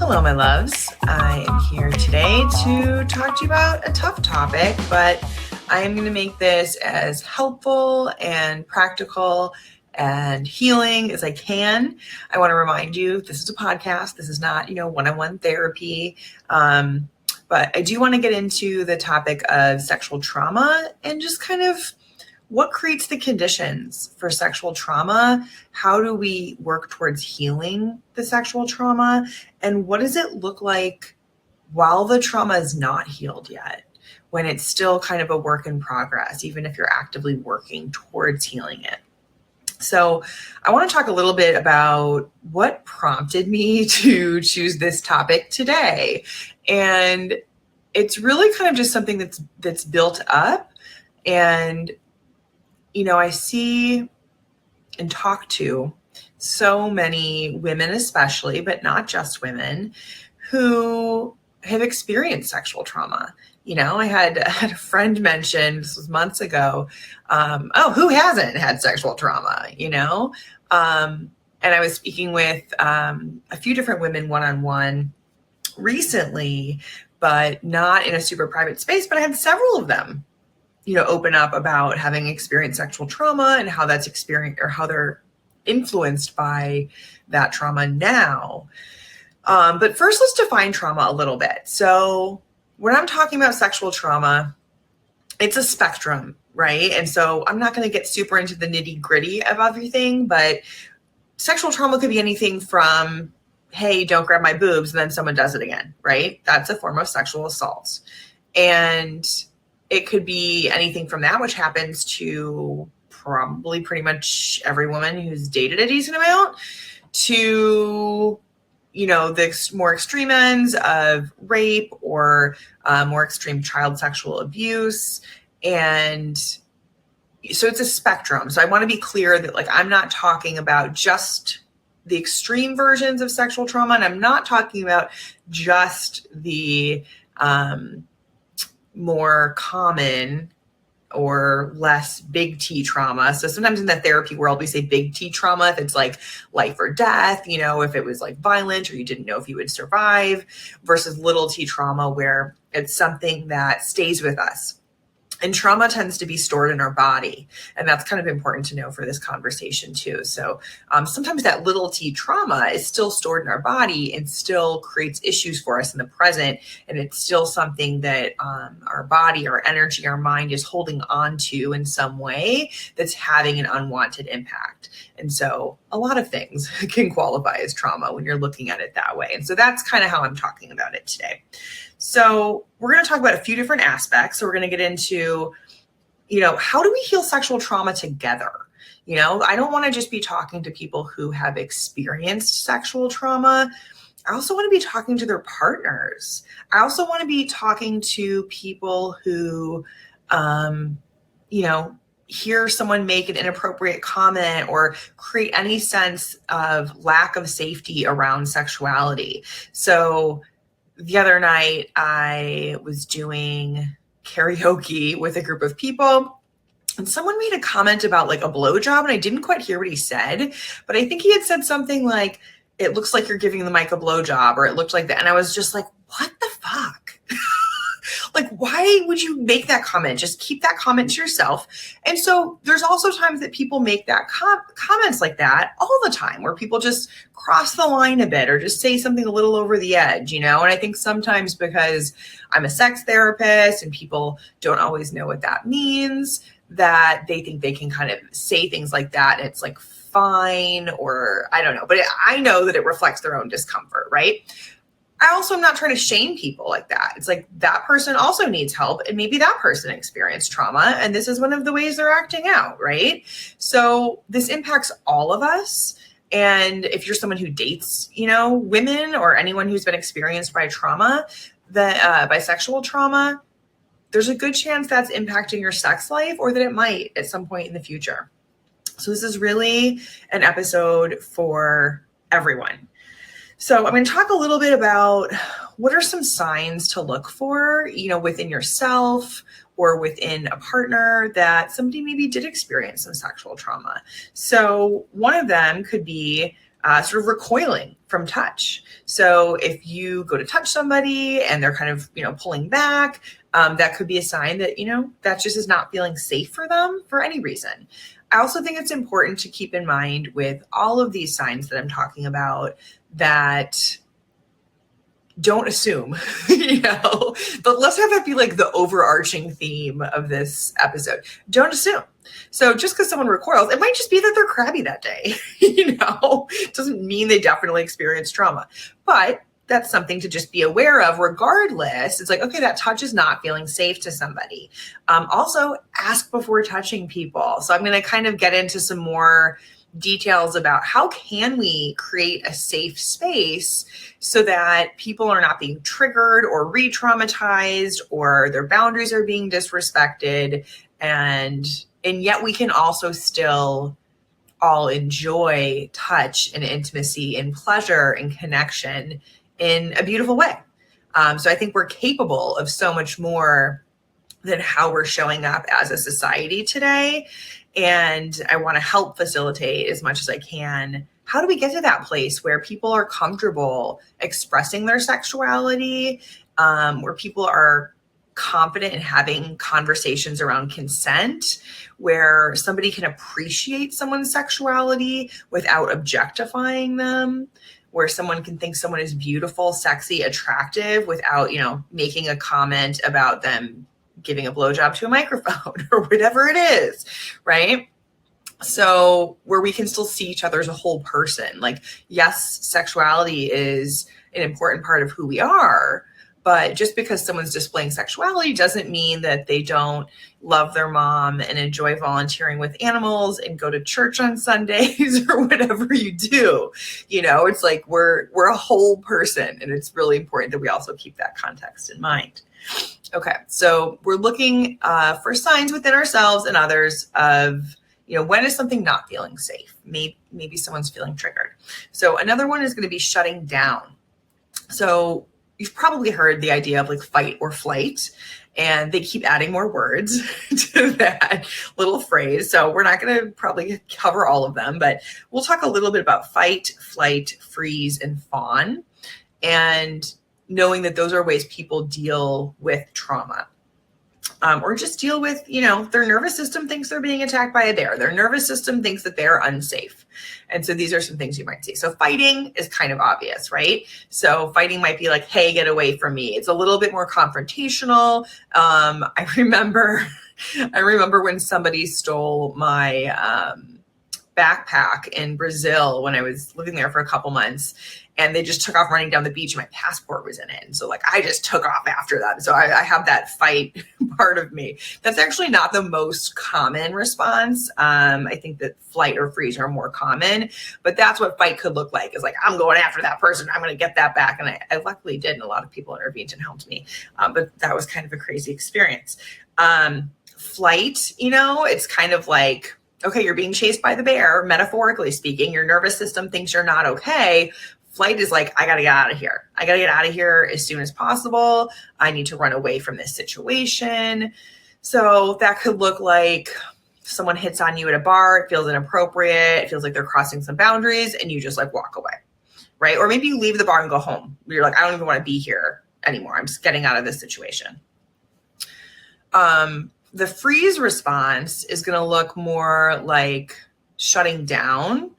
Hello, my loves. I am here today to talk to you about a tough topic, but I am going to make this as helpful and practical and healing as I can. I want to remind you, this is a podcast. This is not, one-on-one therapy. But I do want to get into the topic of sexual trauma and just kind of what creates the conditions for sexual trauma? How do we work towards healing the sexual trauma? And what does it look like while the trauma is not healed yet, when it's still kind of a work in progress, even if you're actively working towards healing it? So I want to talk a little bit about what prompted me to choose this topic today. And it's really kind of just something that's built up. And I see and talk to so many women, especially, but not just women, who have experienced sexual trauma. I had a friend mention, this was months ago, who hasn't had sexual trauma, And I was speaking with a few different women one-on-one recently, but not in a super private space, but I had several of them open up about having experienced sexual trauma and how that's experienced or how they're influenced by that trauma now. But first, let's define trauma a little bit. So when I'm talking about sexual trauma, it's a spectrum, right? And so I'm not going to get super into the nitty gritty of everything, but sexual trauma could be anything from, hey, don't grab my boobs, and then someone does it again, right? That's a form of sexual assault. And it could be anything from that, which happens to probably pretty much every woman who's dated a decent amount, to, the more extreme ends of rape or more extreme child sexual abuse. And so it's a spectrum. So I want to be clear that I'm not talking about just the extreme versions of sexual trauma, and I'm not talking about just the more common or less big T trauma. So sometimes in the therapy world, we say big T trauma if it's like life or death, if it was like violent or you didn't know if you would survive, versus little T trauma where it's something that stays with us. And trauma tends to be stored in our body. And that's kind of important to know for this conversation too. So sometimes that little T trauma is still stored in our body and still creates issues for us in the present. And it's still something that our body, our energy, our mind is holding on to in some way that's having an unwanted impact. And so a lot of things can qualify as trauma when you're looking at it that way. And so that's kind of how I'm talking about it today. So we're going to talk about a few different aspects. So we're going to get into, how do we heal sexual trauma together? I don't want to just be talking to people who have experienced sexual trauma. I also want to be talking to their partners. I also want to be talking to people who, hear someone make an inappropriate comment or create any sense of lack of safety around sexuality. So the other night I was doing karaoke with a group of people, and someone made a comment about a blowjob, and I didn't quite hear what he said, but I think he had said something like, it looks like you're giving the mic a blowjob, or it looked like that. And I was just like, what the fuck? Why would you make that comment? Just keep that comment to yourself. And so there's also times that people make that comments like that all the time, where people just cross the line a bit or just say something a little over the edge, And I think sometimes because I'm a sex therapist and people don't always know what that means, that they think they can kind of say things like that. And it's fine, or I don't know, but I know that it reflects their own discomfort, right? I also am not trying to shame people like that. It's that person also needs help, and maybe that person experienced trauma, and this is one of the ways they're acting out, right? So this impacts all of us. And if you're someone who dates, women or anyone who's been experienced by trauma, by sexual trauma, there's a good chance that's impacting your sex life, or that it might at some point in the future. So this is really an episode for everyone. So I'm going to talk a little bit about what are some signs to look for, within yourself or within a partner that somebody maybe did experience some sexual trauma. So one of them could be sort of recoiling from touch. So if you go to touch somebody and they're kind of, pulling back, that could be a sign that, that just is not feeling safe for them for any reason. I also think it's important to keep in mind with all of these signs that I'm talking about that don't assume, but let's have that be like the overarching theme of this episode. Don't assume. So just because someone recoils, it might just be that they're crabby that day. It doesn't mean they definitely experienced trauma, but that's something to just be aware of regardless. It's like, okay, that touch is not feeling safe to somebody. Also ask before touching people. So I'm going to kind of get into some more details about how can we create a safe space so that people are not being triggered or re-traumatized or their boundaries are being disrespected. And yet we can also still all enjoy touch and intimacy and pleasure and connection in a beautiful way. So I think we're capable of so much more than how we're showing up as a society today. And I want to help facilitate as much as I can. How do we get to that place where people are comfortable expressing their sexuality, where people are confident in having conversations around consent, where somebody can appreciate someone's sexuality without objectifying them, where someone can think someone is beautiful, sexy, attractive without, making a comment about them giving a blowjob to a microphone or whatever it is, right? So where we can still see each other as a whole person. Like, yes, sexuality is an important part of who we are, but just because someone's displaying sexuality doesn't mean that they don't love their mom and enjoy volunteering with animals and go to church on Sundays or whatever you do. It's like we're a whole person, and it's really important that we also keep that context in mind. Okay, so we're looking for signs within ourselves and others of, when is something not feeling safe? Maybe someone's feeling triggered. So another one is going to be shutting down. So you've probably heard the idea of like fight or flight, and they keep adding more words to that little phrase. So we're not going to probably cover all of them, but we'll talk a little bit about fight, flight, freeze, and fawn. And knowing that those are ways people deal with trauma, or just deal with, their nervous system thinks they're being attacked by a bear. Their nervous system thinks that they're unsafe. And so these are some things you might see. So fighting is kind of obvious, right? So fighting might be like, hey, get away from me. It's a little bit more confrontational. I remember when somebody stole my backpack in Brazil when I was living there for a couple months, and they just took off running down the beach. My passport was in it. And so I just took off after them. So I have that fight part of me. That's actually not the most common response. I think that flight or freeze are more common, but that's what fight could look like, is like, I'm going after that person. I'm going to get that back. And I luckily did. And a lot of people intervened and helped me. But that was kind of a crazy experience. Flight, it's kind of like, okay, you're being chased by the bear, metaphorically speaking. Your nervous system thinks you're not okay. Flight is like, I got to get out of here. I got to get out of here as soon as possible. I need to run away from this situation. So that could look like someone hits on you at a bar. It feels inappropriate. It feels like they're crossing some boundaries, and you just walk away, right? Or maybe you leave the bar and go home. You're like, I don't even want to be here anymore. I'm just getting out of this situation. The freeze response is going to look more like shutting down.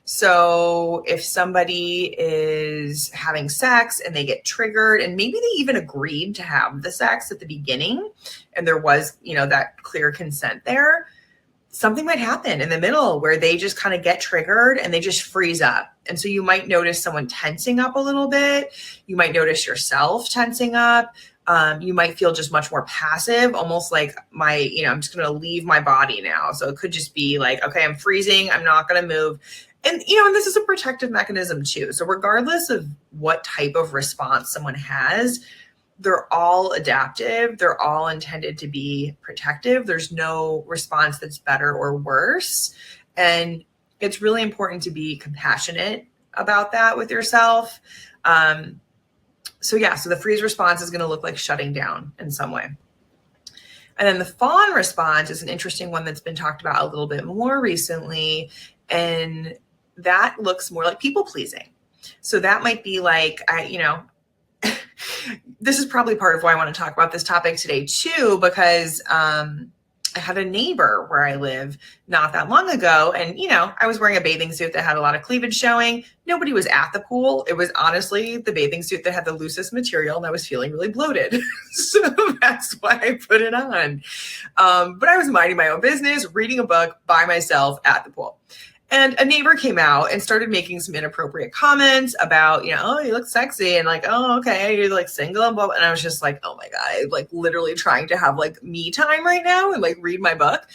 So if somebody is having sex and they get triggered, and maybe they even agreed to have the sex at the beginning, and there was, that clear consent there, something might happen in the middle where they just kind of get triggered and they just freeze up. And so you might notice someone tensing up a little bit. You might notice yourself tensing up. You might feel just much more passive, almost like I'm just going to leave my body now. So it could just be like, okay, I'm freezing. I'm not going to move. And, and this is a protective mechanism too. So regardless of what type of response someone has, they're all adaptive. They're all intended to be protective. There's no response that's better or worse. And it's really important to be compassionate about that with yourself. So the freeze response is going to look like shutting down in some way. And then the fawn response is an interesting one that's been talked about a little bit more recently. And that looks more like people pleasing. So that might be like, this is probably part of why I want to talk about this topic today too, because I had a neighbor where I live not that long ago. And, I was wearing a bathing suit that had a lot of cleavage showing. Nobody was at the pool. It was honestly the bathing suit that had the loosest material, and I was feeling really bloated. So that's why I put it on. But I was minding my own business, reading a book by myself at the pool. And a neighbor came out and started making some inappropriate comments about, oh, you look sexy, and like, oh, okay, you're like single and blah, blah. And I was just like, oh my God, I'm like literally trying to have like me time right now and like read my book.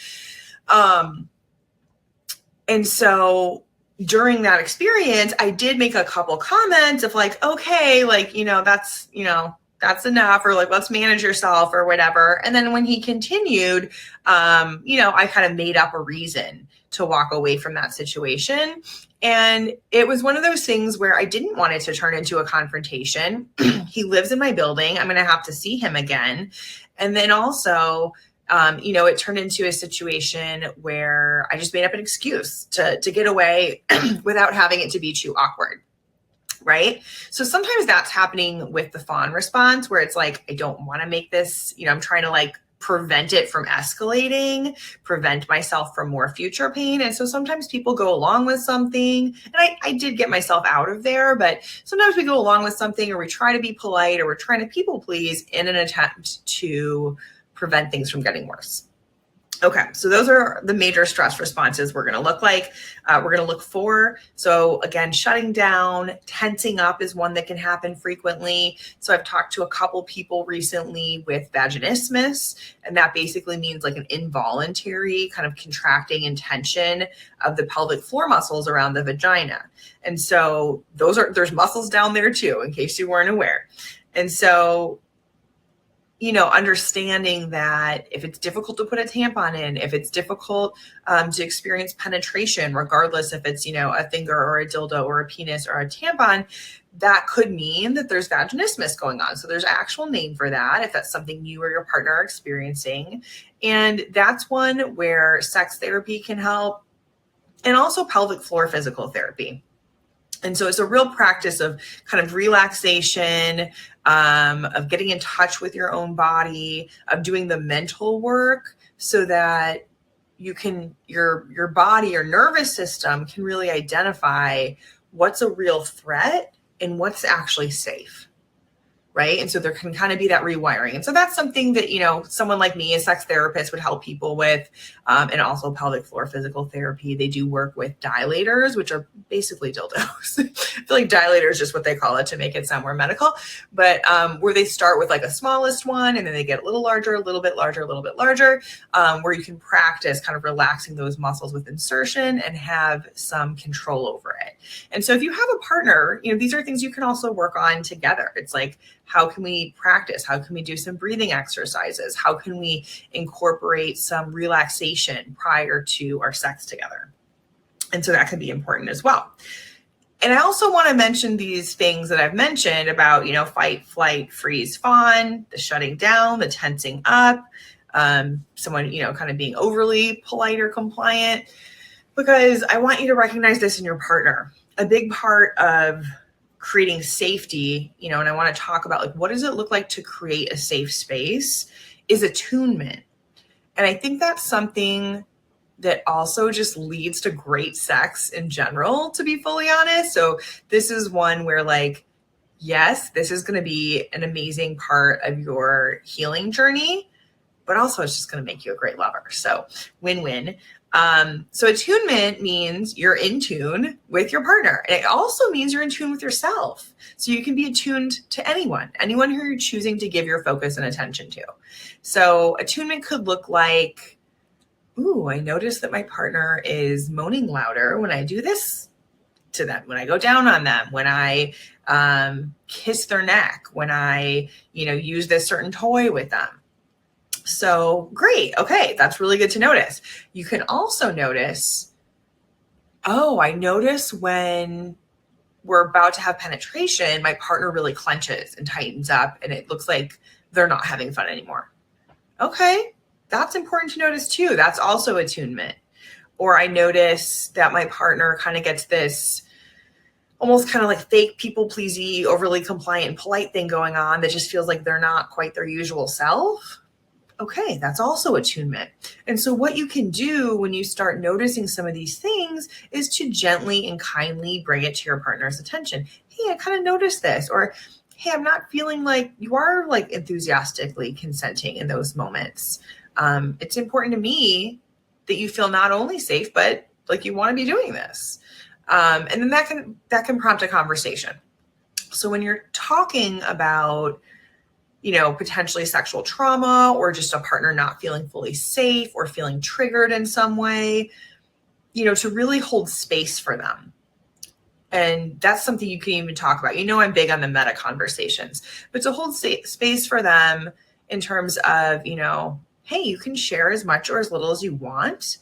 And so during that experience, I did make a couple comments of like, okay, like, that's enough, or like, let's manage yourself or whatever. And then when he continued, I kind of made up a reason to walk away from that situation. And it was one of those things where I didn't want it to turn into a confrontation. He lives in my building. I'm going to have to see him again. And then also, it turned into a situation where I just made up an excuse to get away without having it to be too awkward. Right? So sometimes that's happening with the fawn response, where it's like, I don't want to make this, I'm trying to like prevent it from escalating, prevent myself from more future pain. And so sometimes people go along with something, and I did get myself out of there, but sometimes we go along with something, or we try to be polite, or we're trying to people please in an attempt to prevent things from getting worse. Okay, so those are the major stress responses we're going to look for. So again, shutting down, tensing up is one that can happen frequently. So I've talked to a couple people recently with vaginismus, and that basically means like an involuntary kind of contracting and tension of the pelvic floor muscles around the vagina. And so there's muscles down there too, in case you weren't aware. And so understanding that if it's difficult to put a tampon in, if it's difficult to experience penetration, regardless if it's, a finger or a dildo or a penis or a tampon, that could mean that there's vaginismus going on. So there's an actual name for that if that's something you or your partner are experiencing. And that's one where sex therapy can help, and also pelvic floor physical therapy. And so it's a real practice of kind of relaxation, of getting in touch with your own body, of doing the mental work so that your body, your nervous system can really identify what's a real threat and what's actually safe. Right. And so there can kind of be that rewiring. And so that's something that, someone like me, a sex therapist, would help people with. And also pelvic floor physical therapy. They do work with dilators, which are basically dildos. I feel like dilator is just what they call it to make it sound more medical. But where they start with like a smallest one, and then they get a little larger, a little bit larger, a little bit larger, where you can practice kind of relaxing those muscles with insertion and have some control over it. And so if you have a partner, these are things you can also work on together. It's like, how can we practice? How can we do some breathing exercises? How can we incorporate some relaxation prior to our sex together? And so that can be important as well. And I also want to mention these things that I've mentioned about, fight, flight, freeze, fawn, the shutting down, the tensing up, someone, kind of being overly polite or compliant, because I want you to recognize this in your partner. A big part of creating safety, and I want to talk about like, what does it look like to create a safe space, is attunement. And I think that's something that also just leads to great sex in general, to be fully honest. So this is one where like, yes, this is going to be an amazing part of your healing journey, but also it's just going to make you a great lover. So win-win. So attunement means you're in tune with your partner. And it also means you're in tune with yourself. So you can be attuned to anyone who you're choosing to give your focus and attention to. So attunement could look like, ooh, I notice that my partner is moaning louder when I do this to them, when I go down on them, when I kiss their neck, when I, use this certain toy with them. So great. Okay. That's really good to notice. You can also notice, I notice when we're about to have penetration, my partner really clenches and tightens up, and it looks like they're not having fun anymore. Okay. That's important to notice too. That's also attunement. Or I notice that my partner kind of gets this almost kind of like fake people pleasy, overly compliant and polite thing going on that just feels like they're not quite their usual self. Okay, that's also attunement. And so what you can do when you start noticing some of these things is to gently and kindly bring it to your partner's attention. Hey, I kind of noticed this. Or, hey, I'm not feeling like you are like enthusiastically consenting in those moments. It's important to me that you feel not only safe, but like you want to be doing this. And then that can prompt a conversation. So when you're talking about, potentially sexual trauma or just a partner not feeling fully safe or feeling triggered in some way, to really hold space for them. And that's something you can even talk about. I'm big on the meta conversations, but to hold space for them in terms of, hey, you can share as much or as little as you want.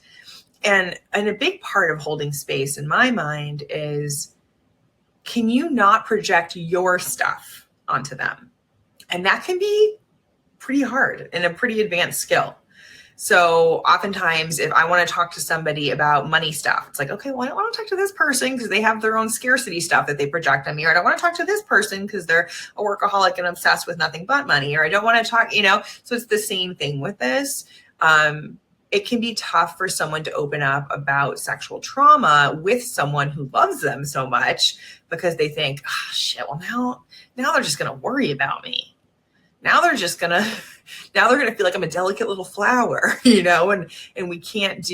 And a big part of holding space in my mind is, can you not project your stuff onto them? And that can be pretty hard and a pretty advanced skill. So oftentimes if I want to talk to somebody about money stuff, it's like, okay, well, I don't want to talk to this person because they have their own scarcity stuff that they project on me. Or I don't want to talk to this person because they're a workaholic and obsessed with nothing but money. Or I don't want to talk, so it's the same thing with this. It can be tough for someone to open up about sexual trauma with someone who loves them so much because they think, oh, shit, well, now they're just going to worry about me. Now they're going to feel like I'm a delicate little flower, and we can't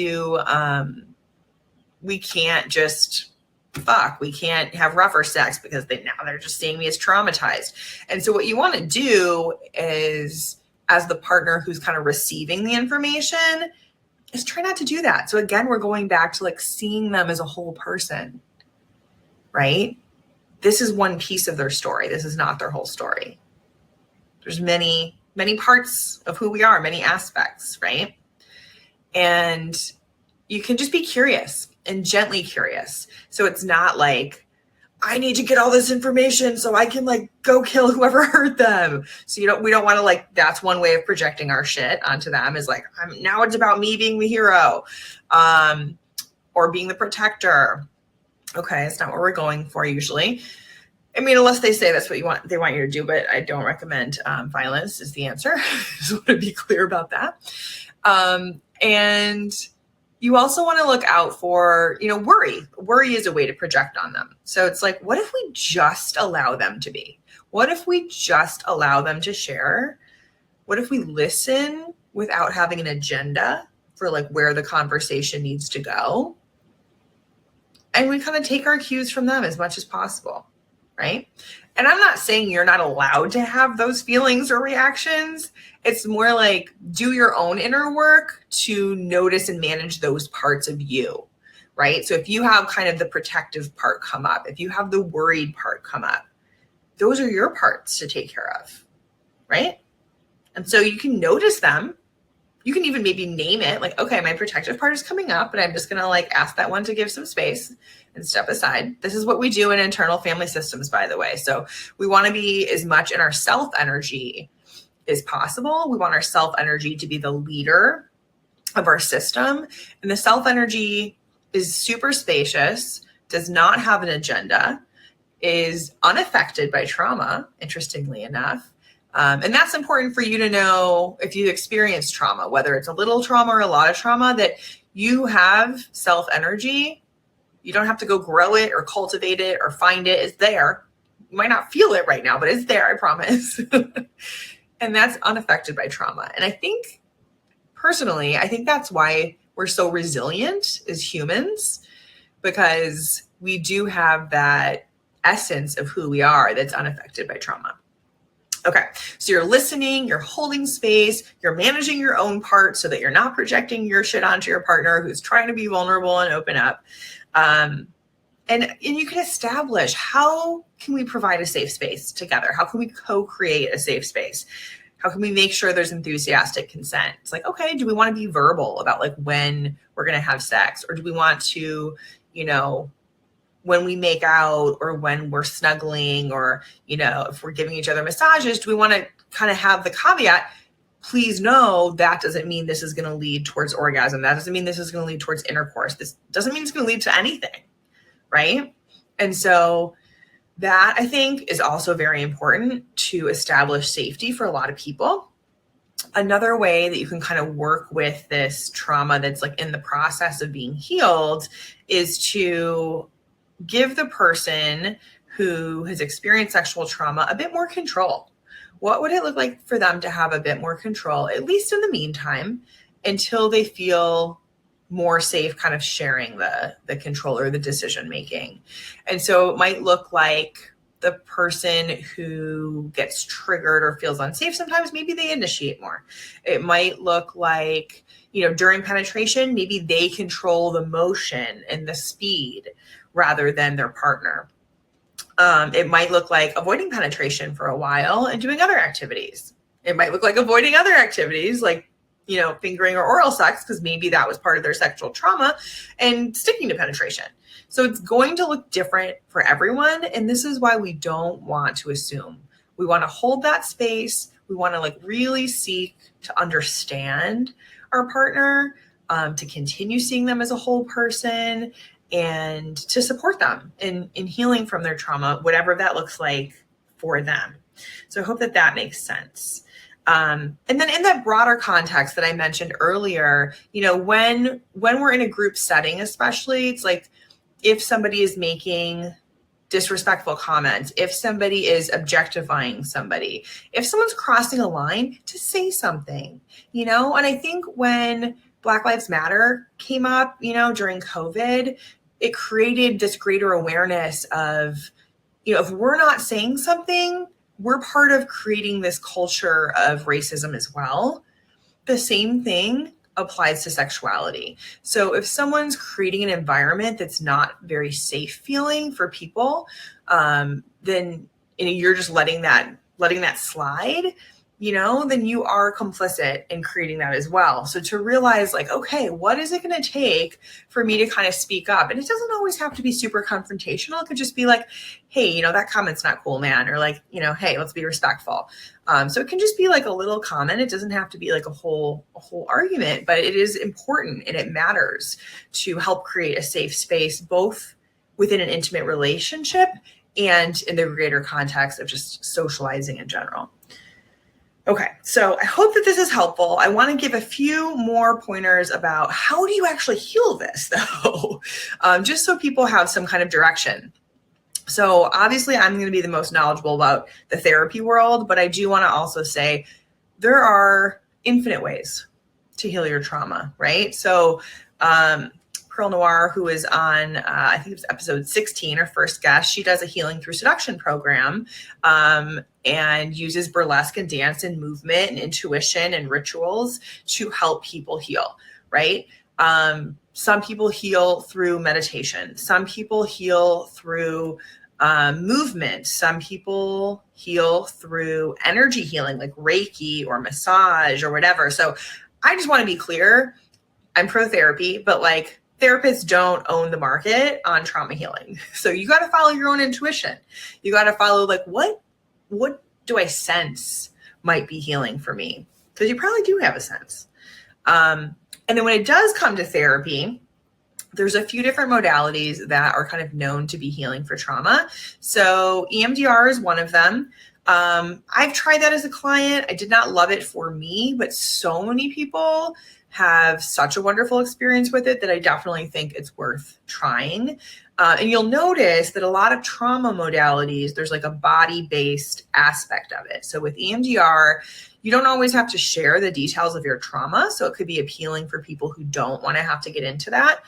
we can't just fuck. We can't have rougher sex because they're just seeing me as traumatized. And so what you want to do is, as the partner who's kind of receiving the information, is try not to do that. So again, we're going back to like seeing them as a whole person, right? This is one piece of their story. This is not their whole story. There's many, many parts of who we are, many aspects, right? And you can just be curious and gently curious. So it's not like, I need to get all this information so I can like go kill whoever hurt them. So we don't want to like, that's one way of projecting our shit onto them is like, now it's about me being the hero, or being the protector. Okay. It's not what we're going for usually. I mean, unless they say that's what they want you to do, but I don't recommend violence is the answer. Just want to be clear about that. And you also want to look out for, worry. Worry is a way to project on them. So it's like, what if we just allow them to be? What if we just allow them to share? What if we listen without having an agenda for like where the conversation needs to go? And we kind of take our cues from them as much as possible. Right? And I'm not saying you're not allowed to have those feelings or reactions. It's more like do your own inner work to notice and manage those parts of you, right? So if you have kind of the protective part come up, if you have the worried part come up, those are your parts to take care of, right? And so you can notice them. You can even maybe name it like, okay, my protective part is coming up, but I'm just going to like ask that one to give some space and step aside. This is what we do in internal family systems, by the way. So we want to be as much in our self energy as possible. We want our self energy to be the leader of our system. And the self energy is super spacious, does not have an agenda, is unaffected by trauma, interestingly enough. And that's important for you to know if you experience trauma, whether it's a little trauma or a lot of trauma, that you have self energy. You don't have to go grow it or cultivate it or find it. It's there. You might not feel it right now, but it's there, I promise. And that's unaffected by trauma. And I think personally, that's why we're so resilient as humans, because we do have that essence of who we are that's unaffected by trauma. Okay, so you're listening, you're holding space, you're managing your own part so that you're not projecting your shit onto your partner who's trying to be vulnerable and open up. And you can establish, how can we provide a safe space together? How can we co-create a safe space? How can we make sure there's enthusiastic consent? It's like, okay, do we want to be verbal about like when we're going to have sex? Or do we want to, when we make out or when we're snuggling or, if we're giving each other massages, do we want to kind of have the caveat, please know that doesn't mean this is going to lead towards orgasm. That doesn't mean this is going to lead towards intercourse. This doesn't mean it's going to lead to anything, right? And so that, I think, is also very important to establish safety for a lot of people. Another way that you can kind of work with this trauma that's like in the process of being healed is to give the person who has experienced sexual trauma a bit more control. What would it look like for them to have a bit more control, at least in the meantime, until they feel more safe kind of sharing the control or the decision making? And so it might look like the person who gets triggered or feels unsafe, sometimes maybe they initiate more. It might look like, during penetration, maybe they control the motion and the speed rather than their partner. It might look like avoiding penetration for a while and doing other activities. It might look like avoiding other activities like, fingering or oral sex, because maybe that was part of their sexual trauma, and sticking to penetration. So it's going to look different for everyone. And this is why we don't want to assume. We want to hold that space. We want to really seek to understand our partner, to continue seeing them as a whole person, and to support them in healing from their trauma, whatever that looks like for them. So I hope that makes sense. And then in that broader context that I mentioned earlier, when we're in a group setting, especially, it's like if somebody is making disrespectful comments, if somebody is objectifying somebody, if someone's crossing a line, to say something, and I think when Black Lives Matter came up, during COVID, it created this greater awareness of, if we're not saying something, we're part of creating this culture of racism as well. The same thing applies to sexuality. So if someone's creating an environment that's not very safe feeling for people, then you're just letting that slide, then you are complicit in creating that as well. So to realize okay, what is it going to take for me to kind of speak up? And it doesn't always have to be super confrontational. It could just be like, hey, that comment's not cool, man. Or hey, let's be respectful. So it can just be like a little comment. It doesn't have to be like a whole argument, but it is important and it matters to help create a safe space, both within an intimate relationship and in the greater context of just socializing in general. Okay, so I hope that this is helpful. I want to give a few more pointers about how do you actually heal this, though, just so people have some kind of direction. So obviously, I'm going to be the most knowledgeable about the therapy world, but I do want to also say there are infinite ways to heal your trauma, right? So Pearl Noir, who is on, I think it was episode 16, her first guest, she does a healing through seduction program and uses burlesque and dance and movement and intuition and rituals to help people heal, right? Some people heal through meditation. Some people heal through movement. Some people heal through energy healing, like Reiki or massage or whatever. So I just want to be clear, I'm pro therapy, but therapists don't own the market on trauma healing. So you got to follow your own intuition. You got to follow what do I sense might be healing for me? Because you probably do have a sense. And then when it does come to therapy, there's a few different modalities that are kind of known to be healing for trauma. So EMDR is one of them. I've tried that as a client. I did not love it for me, but so many people have such a wonderful experience with it that I definitely think it's worth trying. And you'll notice that a lot of trauma modalities, there's a body-based aspect of it. So with EMDR, you don't always have to share the details of your trauma. So it could be appealing for people who don't want to have to get into that,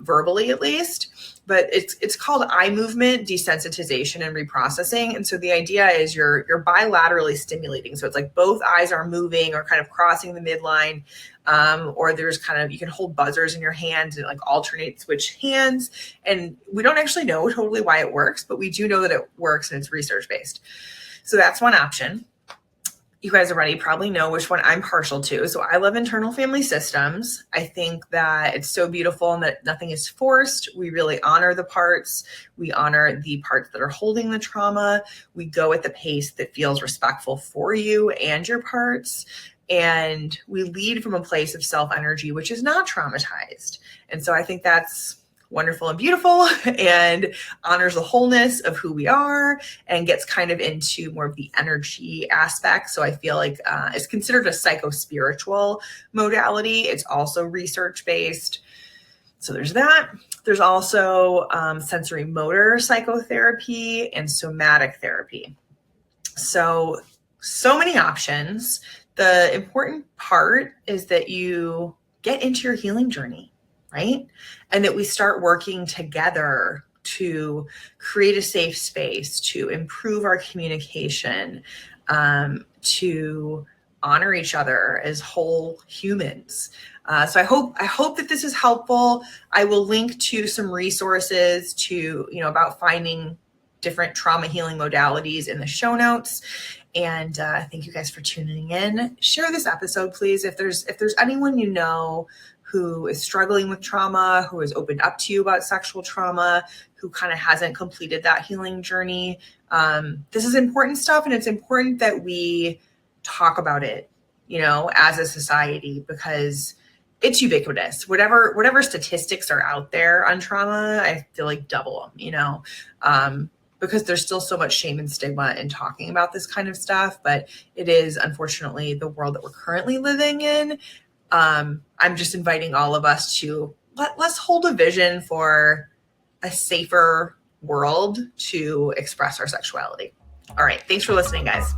verbally at least. But it's called eye movement desensitization and reprocessing. And so the idea is you're bilaterally stimulating. So it's both eyes are moving or kind of crossing the midline. Or there's you can hold buzzers in your hands and alternate switch hands. And we don't actually know totally why it works, but we do know that it works and it's research based. So that's one option. You guys already probably know which one I'm partial to. So I love internal family systems. I think that it's so beautiful and that nothing is forced. We really honor the parts. We honor the parts that are holding the trauma. We go at the pace that feels respectful for you and your parts. And we lead from a place of self-energy, which is not traumatized. And so I think that's wonderful and beautiful and honors the wholeness of who we are and gets kind of into more of the energy aspect. So I feel like it's considered a psycho-spiritual modality. It's also research-based. So there's that. There's also sensory motor psychotherapy and somatic therapy. So many options. The important part is that you get into your healing journey, right? And that we start working together to create a safe space, to improve our communication, to honor each other as whole humans. So I hope that this is helpful. I will link to some resources to, about finding different trauma healing modalities in the show notes. And thank you guys for tuning in. Share this episode, please. If there's anyone you know who is struggling with trauma, who has opened up to you about sexual trauma, who kind of hasn't completed that healing journey, this is important stuff, and it's important that we talk about it, as a society, because it's ubiquitous. Whatever statistics are out there on trauma, I feel like double them, because there's still so much shame and stigma in talking about this kind of stuff, but it is unfortunately the world that we're currently living in. I'm just inviting all of us to let's hold a vision for a safer world to express our sexuality. All right. Thanks for listening, guys.